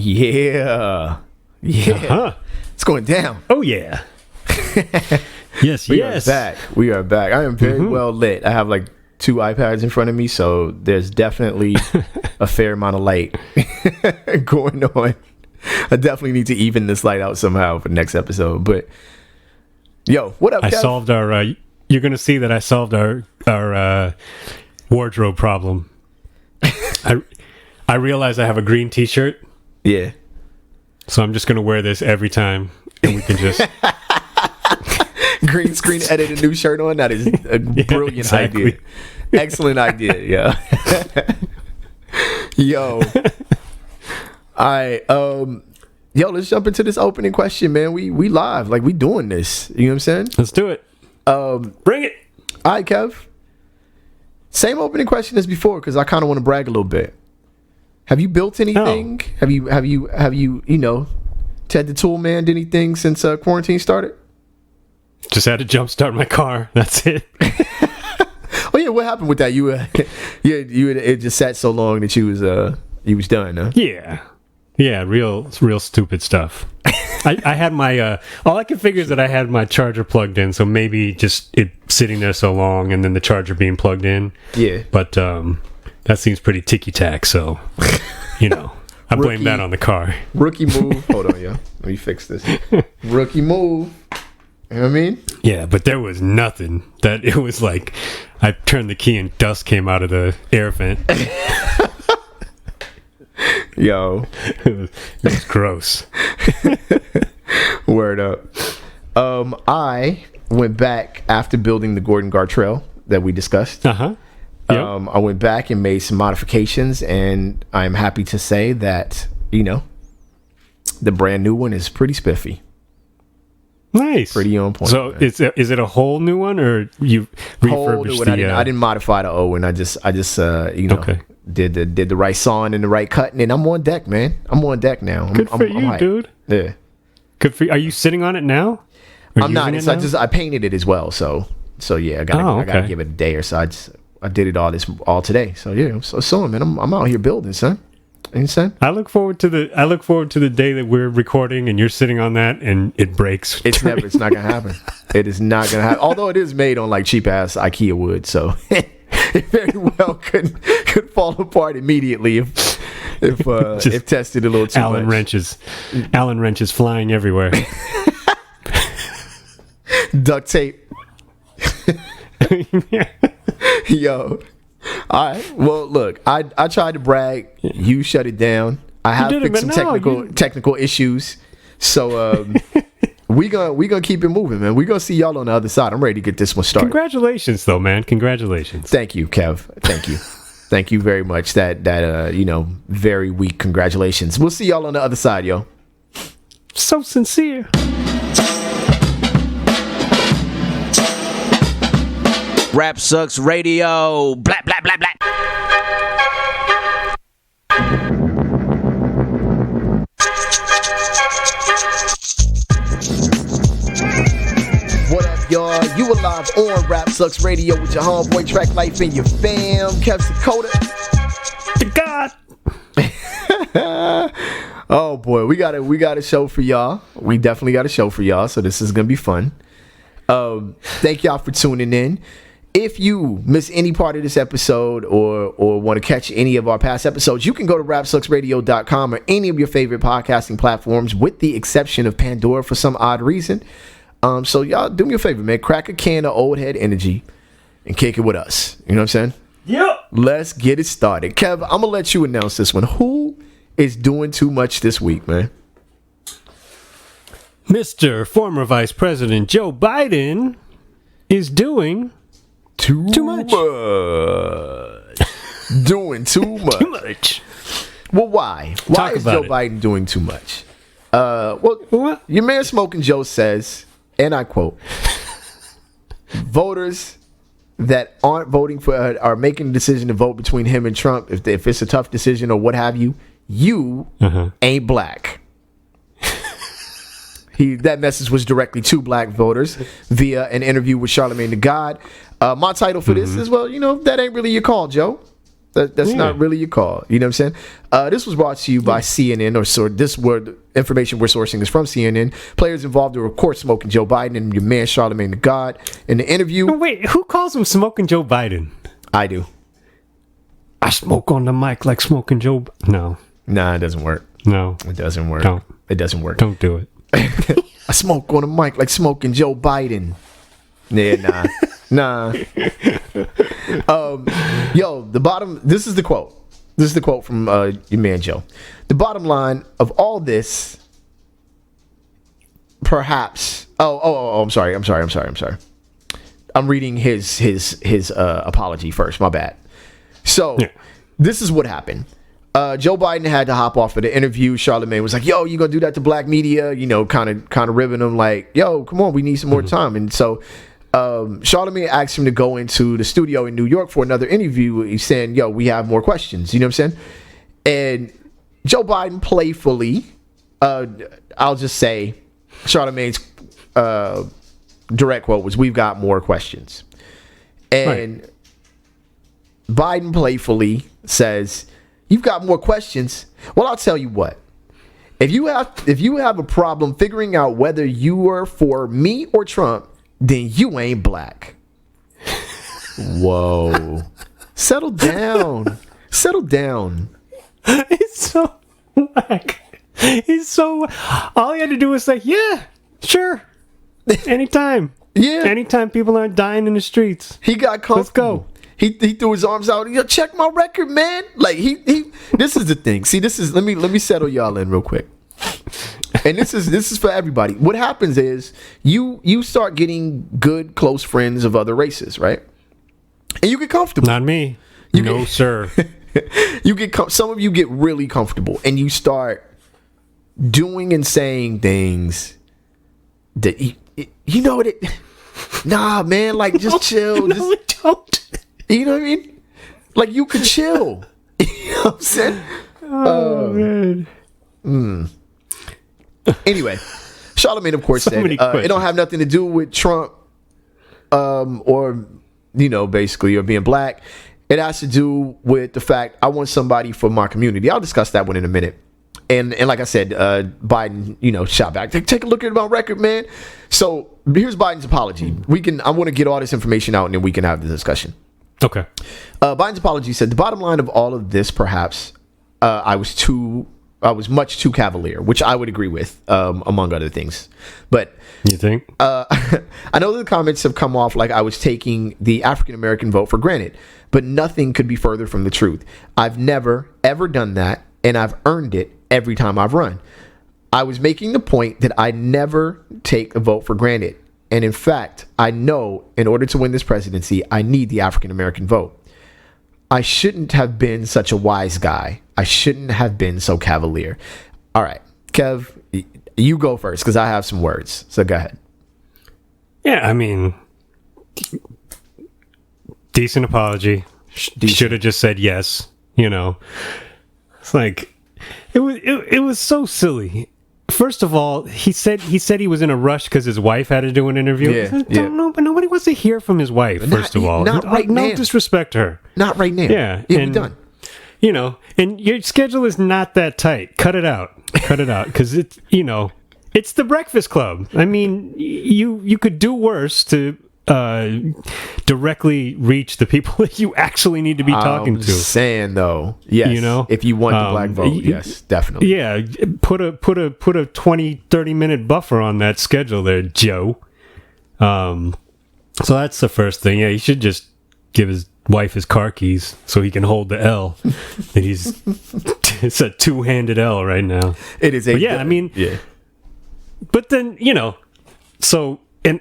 Yeah. It's going down. Oh yeah. Yes. We are back. I am very well lit. I have like 2 iPads in front of me, so there's definitely a fair amount of light going on. I definitely need to even this light out somehow for the next episode. But yo, what up, Kev? I solved our you're gonna see that I solved our wardrobe problem. I realize I have a green t-shirt. Yeah. So I'm just gonna wear this every time, and we can just green screen edit a new shirt on. That is a brilliant idea. Excellent idea. Yeah. Yo. All right. Yo, let's jump into this opening question, man. We live, like we doing this. You know what I'm saying? Let's do it. Bring it. All right, Kev. Same opening question as before, because I kind of want to brag a little bit. Have you built anything? Oh. Have you Ted the Tool Man did anything since quarantine started? Just had to jumpstart my car. That's it. Oh yeah, what happened with that? It just sat so long that you was done, huh? Yeah, real stupid stuff. I had my all I can figure is that I had my charger plugged in, so maybe just it sitting there so long and then the charger being plugged in. Yeah, but that seems pretty ticky-tack, so I blame that on the car. Rookie move. Hold on, yo. Let me fix this. Rookie move. You know what I mean? Yeah, but there was nothing that it was like I turned the key and dust came out of the air vent. Yo. It was gross. Word up. I went back after building the Gordon Gartrell that we discussed. Uh-huh. Yep. I went back and made some modifications, and I'm happy to say that, the brand new one is pretty spiffy. Nice. Pretty on point. So is it a whole new one, or you refurbished I didn't modify the old one. I just okay. did the right sawing and the right cutting, and I'm on deck, man. I'm on deck now. Good for you, dude. Yeah. Good for you. Are you sitting on it now? I'm not. I painted it as well. So yeah, I gotta give it a day or so. I did it all today. So yeah, so man, I'm out here building, son. I look forward to the day that we're recording and you're sitting on that and it breaks. It's not gonna happen. It is not gonna happen. Although it is made on like cheap ass IKEA wood, so it very well could fall apart immediately if tested a little too much. Allen wrenches flying everywhere. Duct tape. Yo. All right. Well, look, I tried to brag. You shut it down. I have fixed some technical issues. So we gonna keep it moving, man. We gonna see y'all on the other side. I'm ready to get this one started. Congratulations, though, man. Congratulations. Thank you, Kev. Thank you. Thank you very much. That very weak congratulations. We'll see y'all on the other side, yo. So sincere. Rap Sucks Radio. Blah, blah, blah, blah. What up, y'all? You are live on Rap Sucks Radio with your homeboy Track Life and your fam, Kev Dakota. To God. Oh boy, we got a show for y'all. We definitely got a show for y'all, so this is gonna be fun. Thank y'all for tuning in. If you miss any part of this episode or want to catch any of our past episodes, you can go to rapsucksradio.com or any of your favorite podcasting platforms, with the exception of Pandora for some odd reason. So y'all do me a favor, man. Crack a can of Old Head Energy and kick it with us. You know what I'm saying? Yep. Let's get it started. Kev, I'm going to let you announce this one. Who is doing too much this week, man? Mr. former Vice President Joe Biden is doing too much. Doing too much. Too much. Well, why? Why is Joe Biden doing too much? Well, your man Smoking Joe says, and I quote, voters that aren't voting for are making a decision to vote between him and Trump. If it's a tough decision or what have you, ain't black. That message was directly to black voters via an interview with Charlamagne the God. My title for this is, well, that ain't really your call, Joe. That's not really your call. You know what I'm saying? This was brought to you by CNN, this word information we're sourcing is from CNN. Players involved were, of course, smoking Joe Biden and your man Charlamagne the God. In the interview, wait, who calls him smoking Joe Biden? I do. I smoke on the mic like smoking Joe. No, nah, it doesn't work. No, it doesn't work. Don't. It doesn't work. Don't do it. I smoke on the mic like smoking Joe Biden. Yeah, nah. Yo, the bottom. This is the quote. This is the quote from your man Joe. The bottom line of all this, perhaps. Oh. I'm sorry. I'm reading his apology first. My bad. So, This is what happened. Joe Biden had to hop off of the interview. Charlamagne was like, "Yo, you gonna do that to black media?" You know, kind of ribbing him like, "Yo, come on, we need some more time." And so, Charlamagne asked him to go into the studio in New York for another interview. He's saying, "Yo, we have more questions." You know what I'm saying? And Joe Biden playfully, I'll just say, Charlamagne's direct quote was, "We've got more questions," and Biden playfully says, "You've got more questions? Well, I'll tell you what. If you have a problem figuring out whether you are for me or Trump, then you ain't black." Whoa. Settle down. He's so whack. All he had to do was say, "Yeah, sure. Anytime." Yeah. Anytime people aren't dying in the streets. He got comfortable. Let's go. He threw his arms out. Yo, check my record, man. Like he. This is the thing. See, this is let me settle y'all in real quick. And this is for everybody. What happens is you start getting good close friends of other races, right? And you get comfortable. Not me. Sir. Some of you get really comfortable, and you start doing and saying things that you know what it. Nah, man. Like just chill. No, don't. You know what I mean? Like you could chill. You know what I'm saying? Oh man. Anyway, Charlamagne, of course, said it don't have nothing to do with Trump, or basically, or being black. It has to do with the fact I want somebody for my community. I'll discuss that one in a minute. And like I said, Biden, shot back. Take a look at my record, man. So here's Biden's apology. I want to get all this information out, and then we can have the discussion. Okay. Biden's apology said, "The bottom line of all of this, perhaps, I was much too cavalier," which I would agree with, among other things. But you think? I know the comments have come off like I was taking the African American vote for granted, but nothing could be further from the truth. I've never ever done that, and I've earned it every time I've run. I was making the point that I never take a vote for granted. And in fact, I know in order to win this presidency, I need the African American vote. I shouldn't have been such a wise guy. I shouldn't have been so cavalier. All right, Kev, you go first because I have some words. So go ahead. Yeah, I mean, decent apology. Should have just said yes. It's like it was so silly. First of all, he said he was in a rush because his wife had to do an interview. But nobody wants to hear from his wife. First of all, not right no now. Disrespect to her. Not right now. Yeah, we're done. And your schedule is not that tight. Cut it out because it's it's the Breakfast Club. I mean, you could do worse to directly reach the people that you actually need to be talking to. Saying though, yes, if you want the black vote, yes, definitely. Yeah, put a 20-30 minute buffer on that schedule there, Joe. So that's the first thing. Yeah, he should just give his wife his car keys so he can hold the L. And it's a two-handed L right now. It is. But then so. And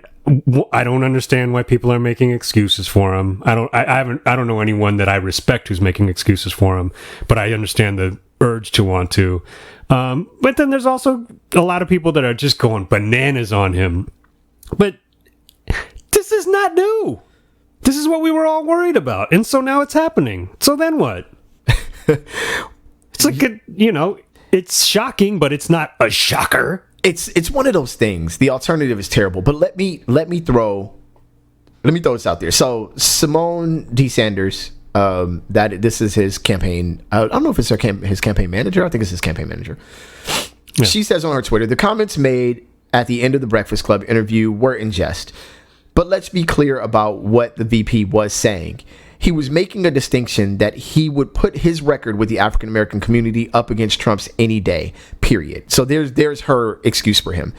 I don't understand why people are making excuses for him. I don't know anyone that I respect who's making excuses for him, but I understand the urge to want to. But then there's also a lot of people that are just going bananas on him. But this is not new. This is what we were all worried about. And so now it's happening. So then what? It's like, it's shocking, but it's not a shocker. It's one of those things. The alternative is terrible, but let me throw this out there. So Simone D. Sanders That this is his campaign. I don't know if it's his campaign manager. I think it's his campaign manager. Yeah. She says on her Twitter, the comments made at the end of the Breakfast Club interview were in jest. But let's be clear about what the VP was saying. He was making a distinction that he would put his record with the African American community up against Trump's any day, period. So there's her excuse for him.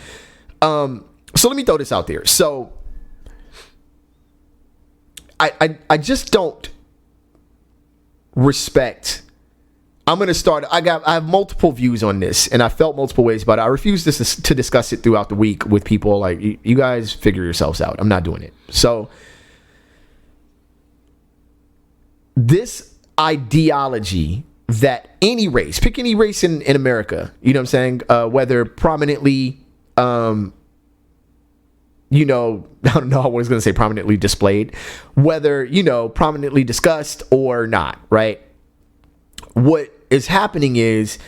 So let me throw this out there. So I just don't respect. I'm going to start. I have multiple views on this, and I felt multiple ways about it. I refuse to discuss it throughout the week with people. Like, you guys figure yourselves out. I'm not doing it. So this ideology that any race, pick any race in America, you know what I'm saying? Whether prominently, I don't know, I was going to say prominently displayed, whether, prominently discussed or not, right? What is happening is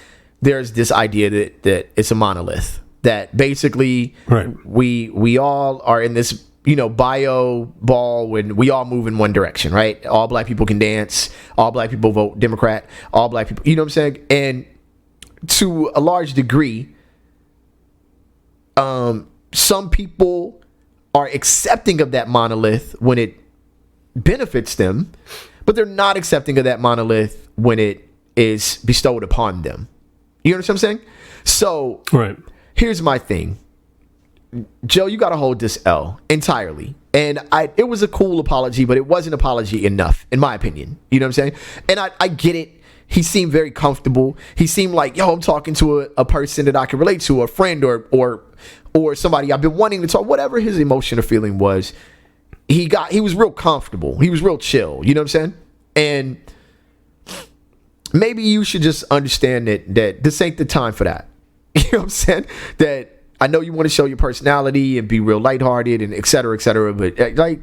there's this idea that it's a monolith, that basically right. we all are in this, bio ball when we all move in one direction, right? All black people can dance, all black people vote Democrat, all black people, you know what I'm saying? And to a large degree, some people are accepting of that monolith when it benefits them, but they're not accepting of that monolith when it is bestowed upon them. You understand what I'm saying? So right. Here's my thing. Joe, you got to hold this L entirely. And it was a cool apology, but it wasn't apology enough, in my opinion. You know what I'm saying? And I get it. He seemed very comfortable. He seemed like, I'm talking to a person that I can relate to, a friend or somebody I've been wanting to talk, whatever his emotion or feeling was. He was real comfortable. He was real chill. You know what I'm saying? And maybe you should just understand that this ain't the time for that. You know what I'm saying? That I know you want to show your personality and be real lighthearted and et cetera, but like,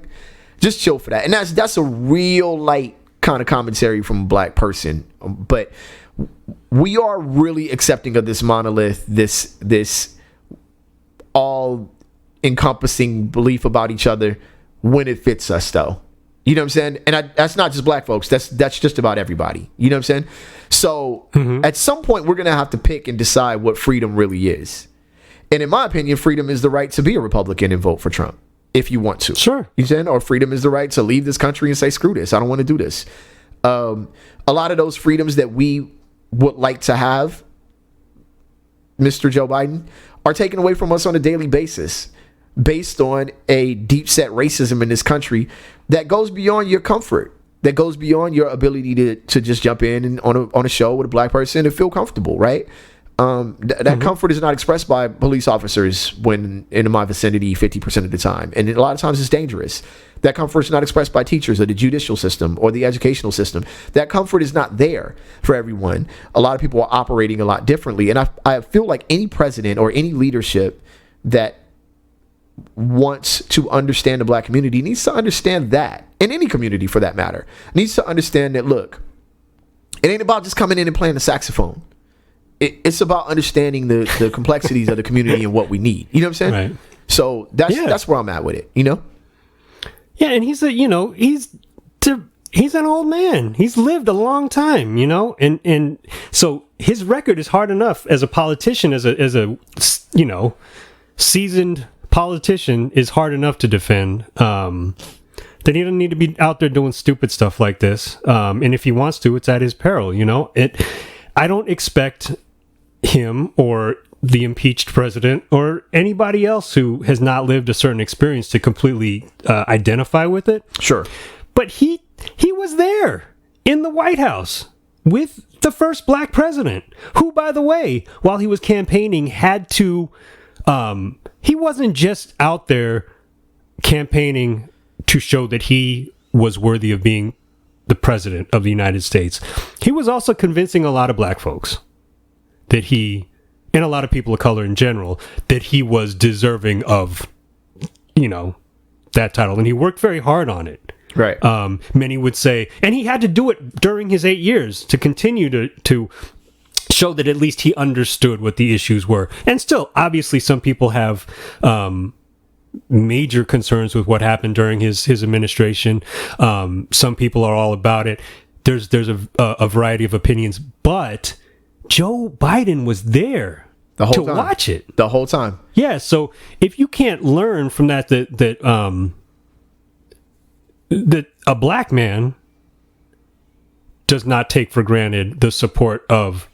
just chill for that. And that's a real light kind of commentary from a black person. But we are really accepting of this monolith, this all encompassing belief about each other when it fits us, though. You know what I'm saying? And that's not just black folks. That's just about everybody. You know what I'm saying? So At some point, we're going to have to pick and decide what freedom really is. And in my opinion, freedom is the right to be a Republican and vote for Trump if you want to. Sure. You know, or freedom is the right to leave this country and say, screw this. I don't want to do this. A lot of those freedoms that we would like to have, Mr. Joe Biden, are taken away from us on a daily basis based on a deep set racism in this country that goes beyond your comfort, that goes beyond your ability to just jump in and on a show with a black person and feel comfortable, right? That comfort is not expressed by police officers when in my vicinity 50% of the time. And a lot of times it's dangerous. That comfort is not expressed by teachers or the judicial system or the educational system. That comfort is not there for everyone. A lot of people are operating a lot differently. And I feel like any president or any leadership that wants to understand the black community needs to understand that, in any community for that matter, needs to understand that, look, it ain't about just coming in and playing the saxophone. It's about understanding the complexities of the community and what we need. You know what I'm saying? Right. So that's where I'm at with it, Yeah, and he's an old man. He's lived a long time, and so his record is hard enough as a politician, as a seasoned politician is hard enough to defend. Then he doesn't need to be out there doing stupid stuff like this. And if he wants to, it's at his peril. I don't expect him or the impeached president or anybody else who has not lived a certain experience to completely identify with it. Sure. But he was there in the White House with the first black president, who, by the way, while he was campaigning, had to... he wasn't just out there campaigning to show that he was worthy of being the president of the United States. He was also convincing a lot of black folks that he, and a lot of people of color in general, that he was deserving of, that title. And he worked very hard on it. Right. Many would say, and he had to do it during his 8 years to continue to show that at least he understood what the issues were. And still, obviously, some people have major concerns with what happened during his administration. Some people are all about it. There's a variety of opinions, but Joe Biden was there the whole to time. watch it the whole time. Yeah, so if you can't learn from that a black man does not take for granted the support of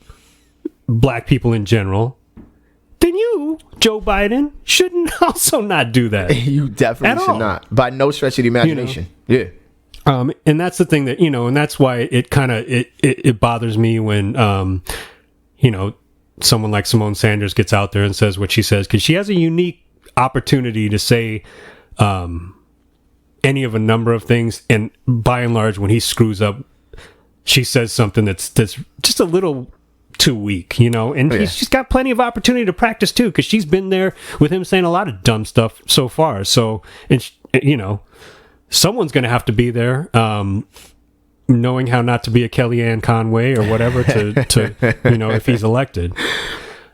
black people in general, then you, Joe Biden, shouldn't also not do that. You definitely should not, by no stretch of the imagination. Yeah. And that's the thing that, and that's why it kind of it bothers me when someone like Simone Sanders gets out there and says what she says, because she has a unique opportunity to say any of a number of things, and by and large, when he screws up, she says something that's just a little too weak, and she's got plenty of opportunity to practice too, because she's been there with him saying a lot of dumb stuff so far. So, someone's going to have to be there, knowing how not to be a Kellyanne Conway or whatever to if he's elected,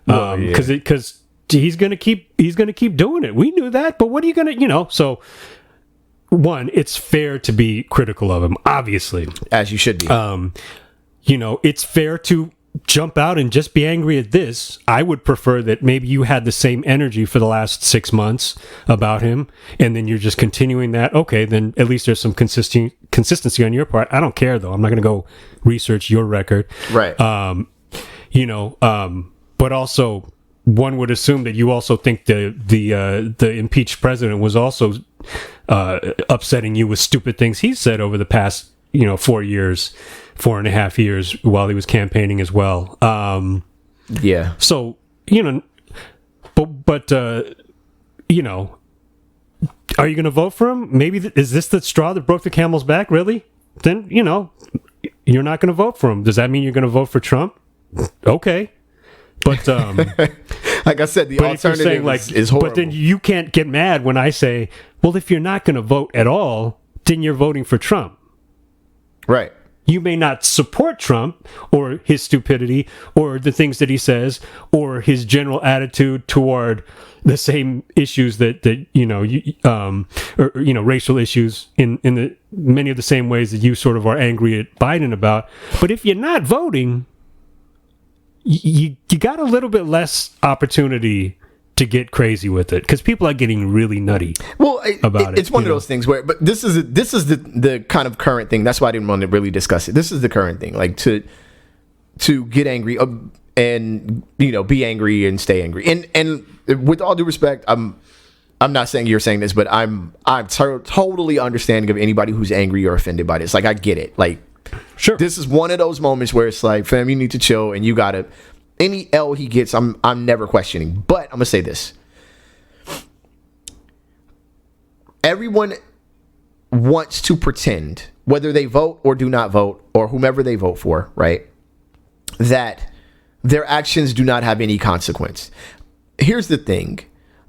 because he's going to keep doing it. We knew that, but what are you going to, so one, it's fair to be critical of him, obviously, as you should be. It's fair to jump out and just be angry at this. I would prefer that maybe you had the same energy for the last 6 months about him, and then you're just continuing that. Okay, then at least there's some consistency on your part. I don't care, though. I'm not going to go research your record. Right. But also, one would assume that you also think the impeached president was also upsetting you with stupid things he said over the past 4.5 years while he was campaigning as well. Yeah. So, but are you going to vote for him? Maybe is this the straw that broke the camel's back? Really? Then, you're not going to vote for him. Does that mean you're going to vote for Trump? Okay. But, like I said, the alternative is horrible. But then you can't get mad when I say, well, if you're not going to vote at all, then you're voting for Trump. Right. You may not support Trump or his stupidity or the things that he says or his general attitude toward the same issues that racial issues in the many of the same ways that you sort of are angry at Biden about. But if you're not voting, you got a little bit less opportunity to get crazy with it, because people are getting really nutty. Well, it's one of those things where, but this is the kind of current thing. That's why I didn't want to really discuss it. This is the current thing, like to get angry and be angry and stay angry. And with all due respect, I'm not saying you're saying this, but I'm totally understanding of anybody who's angry or offended by this. Like, I get it. Like, sure, this is one of those moments where it's like, fam, you need to chill, and you gotta. Any L he gets, I'm never questioning. But I'm gonna say this: everyone wants to pretend, whether they vote or do not vote, or whomever they vote for, right, that their actions do not have any consequence. Here's the thing: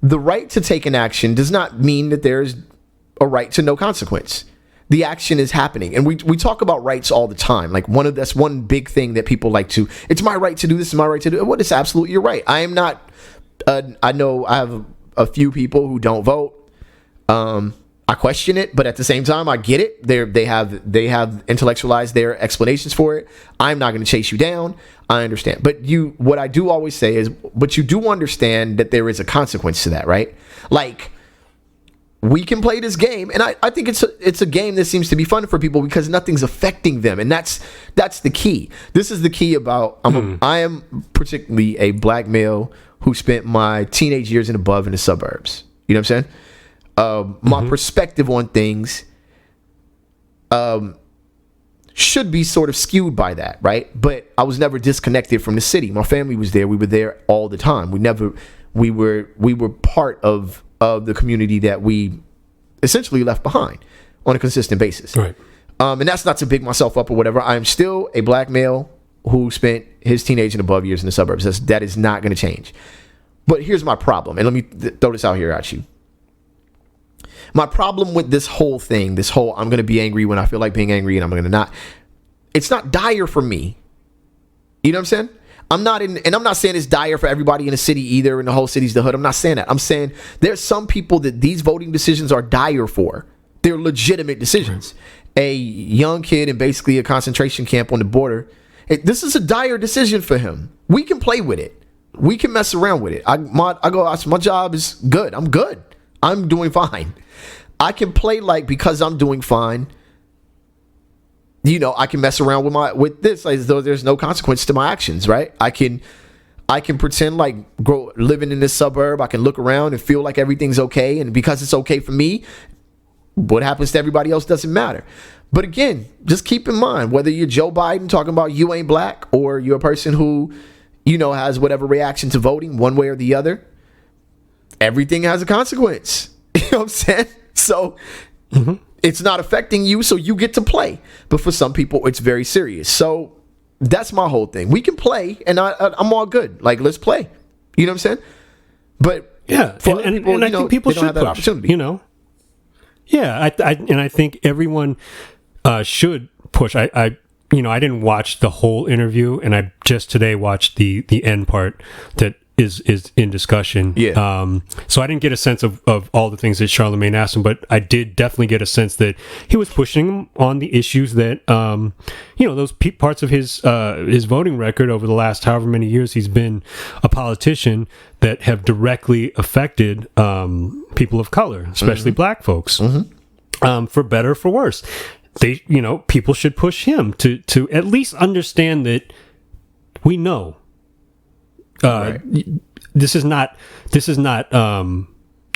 the right to take an action does not mean that there's a right to no consequence. The action is happening, and we talk about rights all the time. Like, that's one big thing that people like to. It's my right to do this. It's my right to do it. Well, it's absolutely your right. I am not. I know I have a few people who don't vote. I question it, but at the same time, I get it. They have intellectualized their explanations for it. I'm not going to chase you down. I understand, but what I do always say is, but you do understand that there is a consequence to that, right? Like, we can play this game, and I think it's a game that seems to be fun for people because nothing's affecting them, and that's the key. This is the key about I am particularly a black male who spent my teenage years and above in the suburbs. You know what I'm saying? My perspective on things should be sort of skewed by that, right? But I was never disconnected from the city. My family was there. We were there all the time. We were part of the community that we essentially left behind on a consistent basis. Right. And that's not to big myself up or whatever. I am still a black male who spent his teenage and above years in the suburbs. That is not going to change. But here's my problem. And let me throw this out here at you. My problem with this whole thing, I'm going to be angry when I feel like being angry and I'm going to not. It's not dire for me. You know what I'm saying? I'm not saying it's dire for everybody in the city either, and the whole city's the hood. I'm not saying that. I'm saying there's some people that these voting decisions are dire for. They're legitimate decisions. A young kid in basically a concentration camp on the border, this is a dire decision for him. We can play with it. We can mess around with it. My job is good. I'm good. I'm doing fine. I can play like, because I'm doing fine, I can mess around with this as though there's no consequence to my actions, right? I can pretend like living in this suburb. I can look around and feel like everything's okay, and because it's okay for me, what happens to everybody else doesn't matter. But again, just keep in mind, whether you're Joe Biden talking about you ain't black, or you're a person who, has whatever reaction to voting one way or the other, everything has a consequence. You know what I'm saying? So it's not affecting you, so you get to play. But for some people, it's very serious. So that's my whole thing. We can play, and I'm all good. Like, let's play. You know what I'm saying? But yeah, and I think people should push. Yeah, I think everyone should push. I didn't watch the whole interview, and I just today watched the end part that is in discussion. Yeah. So I didn't get a sense of all the things that Charlemagne asked him, but I did definitely get a sense that he was pushing him on the issues that those parts of his voting record over the last however many years he's been a politician that have directly affected people of color, especially black folks, for better or for worse. They, people should push him to at least understand that we know. Right. This is not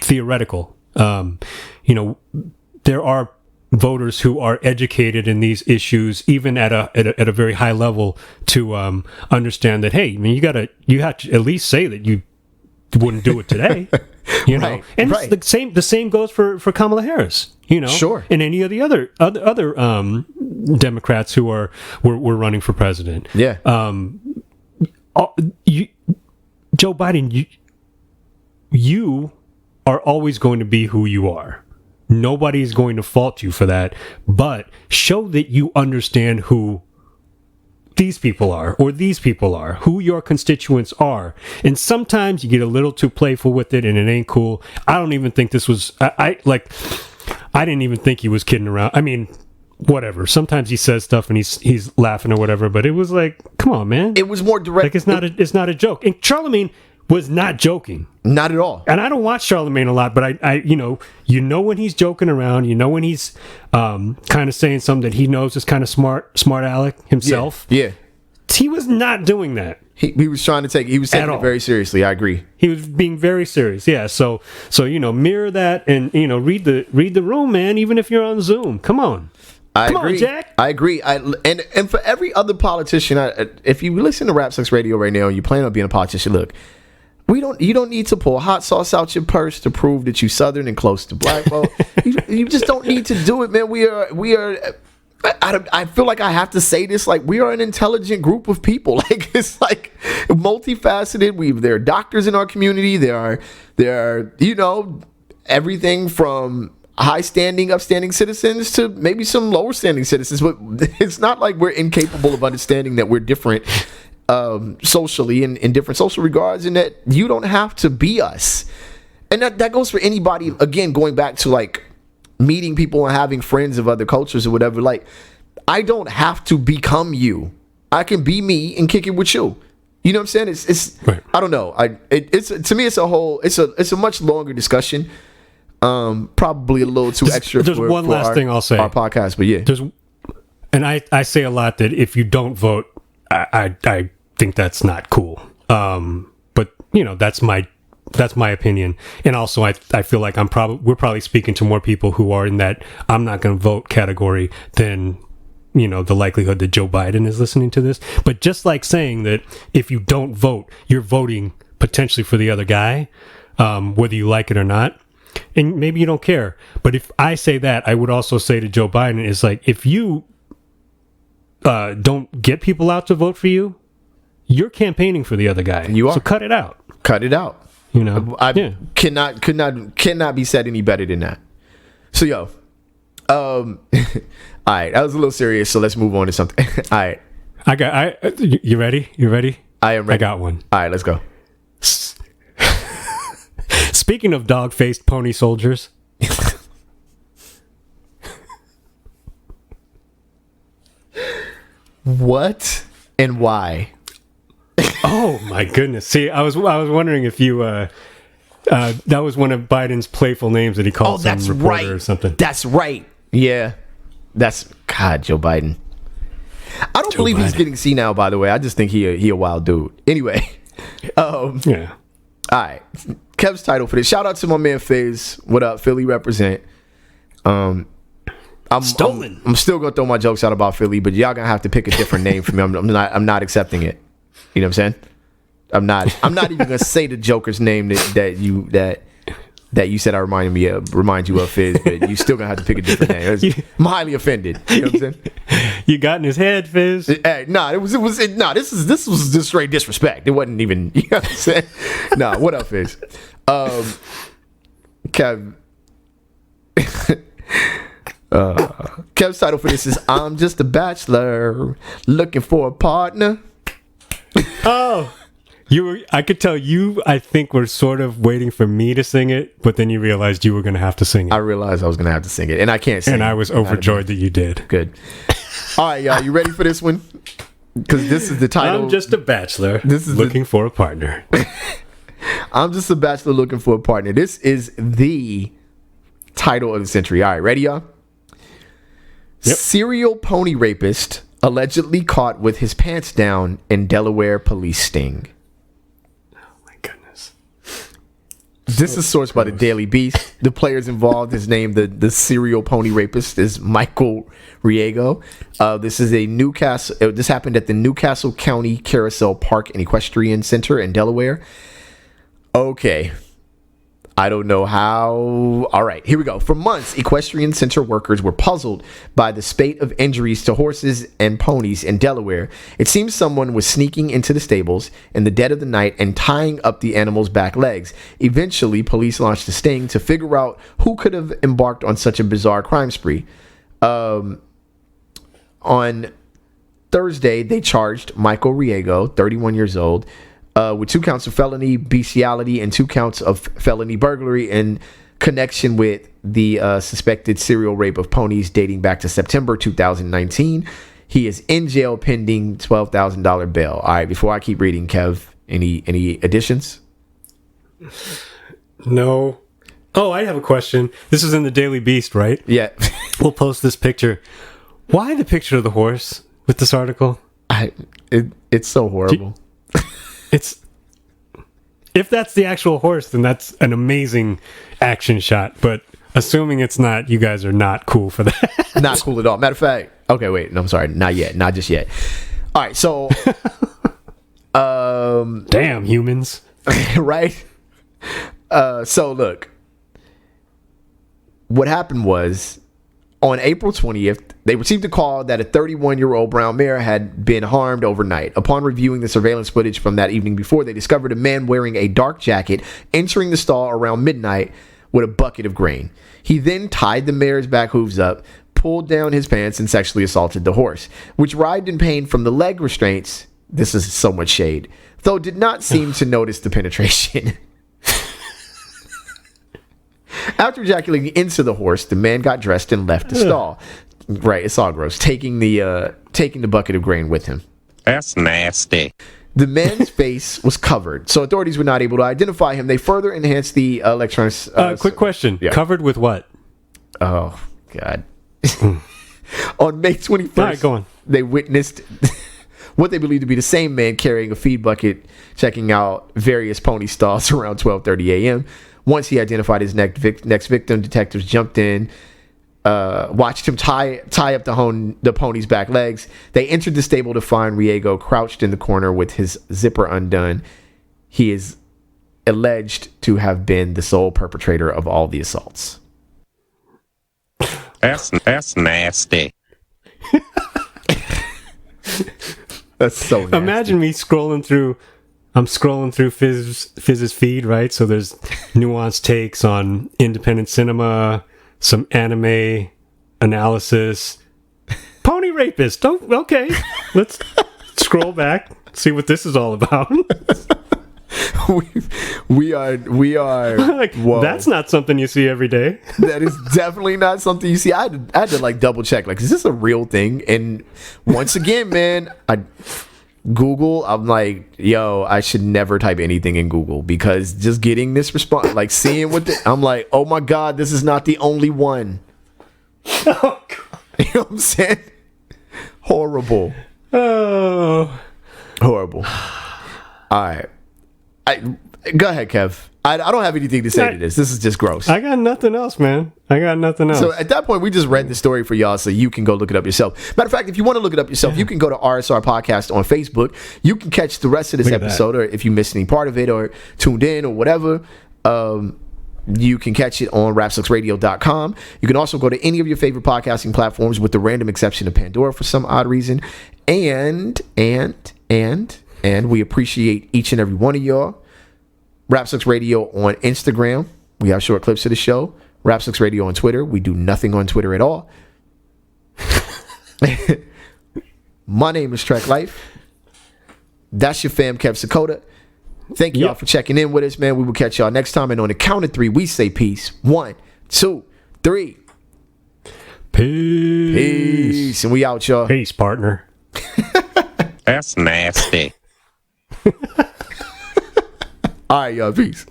theoretical. There are voters who are educated in these issues, even at a very high level, to understand that, hey, I mean, you have to at least say that you wouldn't do it today. Right, and right. the same goes for Kamala Harris. Sure. And any of the other Democrats who were running for president. Yeah. Joe Biden, you are always going to be who you are. Nobody's going to fault you for that, but show that you understand who these people are, or these people are, who your constituents are. And sometimes you get a little too playful with it, and it ain't cool. I don't even think this was, I didn't even think he was kidding around. I mean, whatever. Sometimes he says stuff and he's laughing or whatever, but it was like, come on, man. It was more direct. Like, it's not a joke. And Charlemagne was not joking. Not at all. And I don't watch Charlemagne a lot, but I when he's joking around, when he's kind of saying something that he knows is kind of smart aleck himself. Yeah. He was not doing that. He was trying to taking it very seriously. I agree. He was being very serious. Yeah. So mirror that, and read the room, man. Even if you're on Zoom, come on. Come on, Jack. I agree. And for every other politician, if you listen to Rap Sucks Radio right now and you plan on being a politician, look, you don't need to pull hot sauce out your purse to prove that you Southern and close to black folk. you just don't need to do it, man. We are. I feel like I have to say this. Like, we are an intelligent group of people. Like, it's like multifaceted. There are doctors in our community. There are everything from upstanding citizens to maybe some lower standing citizens, but it's not like we're incapable of understanding that we're different socially in different social regards, and that you don't have to be us. And that goes for anybody. Again, going back to like meeting people and having friends of other cultures or whatever, like, I don't have to become you. I can be me and kick it with you. You know what I'm saying? It's right. I don't know. To me, it's a much longer discussion. Probably a little too extra. There's one last thing I'll say. Our podcast, but yeah. And I say a lot that if you don't vote, I think that's not cool. But that's my opinion. And also I feel like we're probably speaking to more people who are in that I'm not going to vote category than the likelihood that Joe Biden is listening to this. But just like saying that if you don't vote, you're voting potentially for the other guy, whether you like it or not. And maybe you don't care. But if I say that, I would also say to Joe Biden is like, if you don't get people out to vote for you, you're campaigning for the other guy. You are. So cut it out. Cut it out. Cannot be said any better than that. So all right, that was a little serious, so let's move on to something. All right. You ready? I am ready. I got one. All right, let's go. Speaking of dog-faced pony soldiers. What and why? Oh my goodness! See, I was wondering if you that was one of Biden's playful names that he called some reporter or something. That's right. Yeah, that's God, Joe Biden. I don't believe he's getting senile. By the way, I just think he a wild dude. Anyway, yeah. All right. Kev's title for this. Shout out to my man Fizz. What up, Philly represent. I'm Stolen. I'm still gonna throw my jokes out about Philly, but y'all gonna have to pick a different name for me. I'm not accepting it. You know what I'm saying? I'm not even gonna say the Joker's name that you said I remind you of, Fizz, but you still gonna have to pick a different name. I'm highly offended. You know what I'm saying? You got in his head, Fizz. This was just straight disrespect. It wasn't even, you know what I'm saying? Nah, what up, Fizz? Kev. Kev's title for this is I'm Just a Bachelor Looking for a Partner. Oh, I could tell you, I think, were sort of waiting for me to sing it, but then you realized you were going to have to sing it. I realized I was going to have to sing it, and I can't sing it. And I was overjoyed that you did. Good. All right, y'all, you ready for this one? Because this is the title. I'm just a bachelor looking for a partner. I'm just a bachelor looking for a partner. This is the title of the century. All right, ready, y'all? Yep. Serial pony rapist allegedly caught with his pants down in Delaware police sting. Oh my goodness. This is sourced by the Daily Beast. The players involved is named the serial pony rapist is Michael Riego. This is this happened at the Newcastle County Carousel Park and Equestrian Center in Delaware. Okay. I don't know how. All right, here we go. For months, equestrian center workers were puzzled by the spate of injuries to horses and ponies in Delaware. It seems someone was sneaking into the stables in the dead of the night and tying up the animals' back legs. Eventually, police launched a sting to figure out who could have embarked on such a bizarre crime spree. On Thursday, they charged Michael Riego, 31 years old, with 2 counts of felony bestiality and 2 counts of felony burglary in connection with the suspected serial rape of ponies dating back to September 2019. He is in jail pending $12,000 bail. All right, before I keep reading, Kev, any additions? No. Oh, I have a question. This is in the Daily Beast, right? Yeah. We'll post this picture. Why the picture of the horse with this article? It's so horrible. If that's the actual horse, then that's an amazing action shot. But assuming it's not, you guys are not cool for that. Not cool at all. Matter of fact, okay, wait, no, I'm sorry, not yet, not just yet. All right, so, damn humans, right? So look, what happened was on April 20th, they received a call that a 31-year-old brown mare had been harmed overnight. Upon reviewing the surveillance footage from that evening before, they discovered a man wearing a dark jacket entering the stall around midnight with a bucket of grain. He then tied the mare's back hooves up, pulled down his pants, and sexually assaulted the horse, which writhed in pain from the leg restraints. This is so much shade, though did not seem to notice the penetration. After ejaculating into the horse, the man got dressed and left the stall. Right, it's all gross. Taking the bucket of grain with him. That's nasty. The man's face was covered, so authorities were not able to identify him. They further enhanced the electronics. Quick question: yeah. Covered with what? Oh God! On May 21st, all right, go on. They witnessed what they believed to be the same man carrying a feed bucket, checking out various pony stalls around 12:30 a.m. Once he identified his next victim, detectives jumped in, watched him tie up the pony's back legs. They entered the stable to find Riego crouched in the corner with his zipper undone. He is alleged to have been the sole perpetrator of all the assaults. That's nasty. That's so nasty. Imagine me scrolling through. I'm scrolling through Fizz's feed, right? So there's nuanced takes on independent cinema, some anime analysis. Pony rapist. Okay. Let's scroll back, see what this is all about. we are Like, whoa. that's not something you see every day. That is definitely not something you see. I had to like double check, like, is this a real thing? And once again, man, Google, I'm like, yo, I should never type anything in Google, because just getting this response, like seeing I'm like, oh my God, this is not the only one. Oh, God. You know what I'm saying? Horrible. Oh. Horrible. All right. Go ahead, Kev. I don't have anything to say to this. This is just gross. I got nothing else, man. I got nothing else. So at that point, we just read the story for y'all so you can go look it up yourself. Matter of fact, if you want to look it up yourself, you can go to RSR Podcast on Facebook. You can catch the rest of this episode, or if you missed any part of it or tuned in or whatever, you can catch it on rapsucksradio.com. You can also go to any of your favorite podcasting platforms, with the random exception of Pandora for some odd reason. And we appreciate each and every one of y'all. Rap Sucks Radio on Instagram. We have short clips of the show. Rap Sucks Radio on Twitter. We do nothing on Twitter at all. My name is Trek Life. That's your fam, Kev Sakota. Thank y'all for checking in with us, man. We will catch y'all next time. And on the count of 3, we say peace. 1, 2, 3. Peace. And we out, y'all. Peace, partner. That's nasty. All right, y'all. Peace.